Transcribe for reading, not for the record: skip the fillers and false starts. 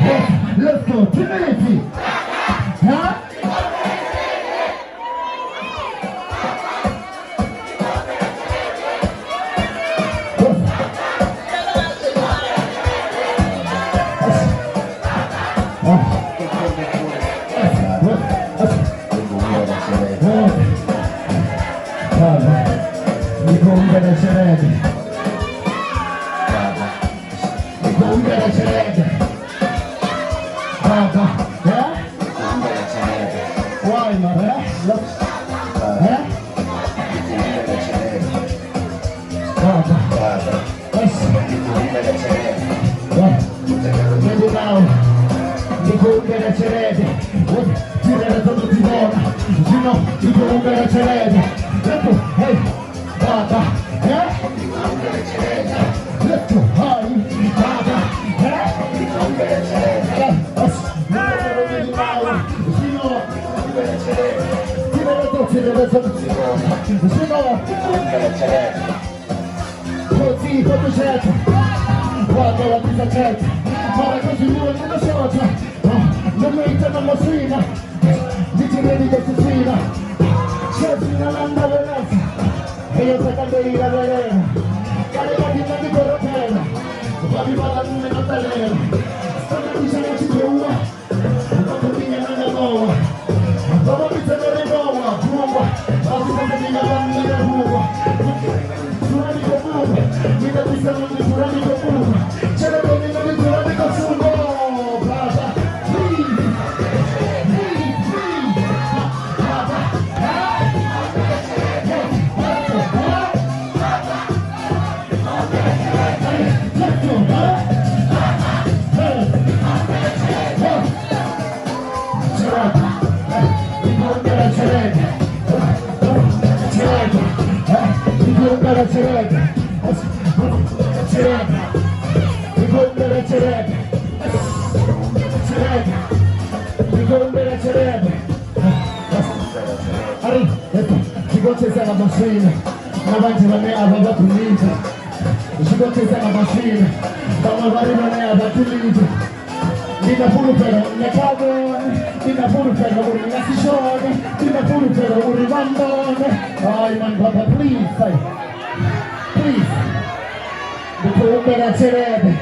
Let's go, Trinity! Huh? Mi compra le cerete, mi compra le cerete, Papa, compra le cerete, Why, ma mi compra le cerete, Papa, mi compra le cerete, vedi now, mi compra le cerete, tirare tutto ti buona, se no, mi compra le cerete, hey, Papa, mi compra le cerete, let's go, hi, Papa, mi compra le cerete, così proprio certo, guarda la vita certa, ma così lui non lo so, non mi intendo la fina, dici vedi che si fina, c'è fino all'anda veloce, e io cercando di la velena, caricati in mezzo per la pena, fammi parlare di Nattalena, sto dicendo ci provo, non mi viene una nuova, dopo mi sembra di nuova, oggi sempre mi danno una nuova, Puranico Bugo, mi dà questa non di Puranico Bugo, c'è la donna di Puranico Fugo, Papa, free, Papa, la cerete, mi compra la cerete, mi compra la cerete, arriva, ci concessa la macchina, ma mangia la mia aveva pulita, ci concessa la macchina, ma una varina ne aveva pulita, Dina pure per le cavone, dina pure per un nazione, dina pure per un ribambone, ai man papa please, please, mi compra la cerete,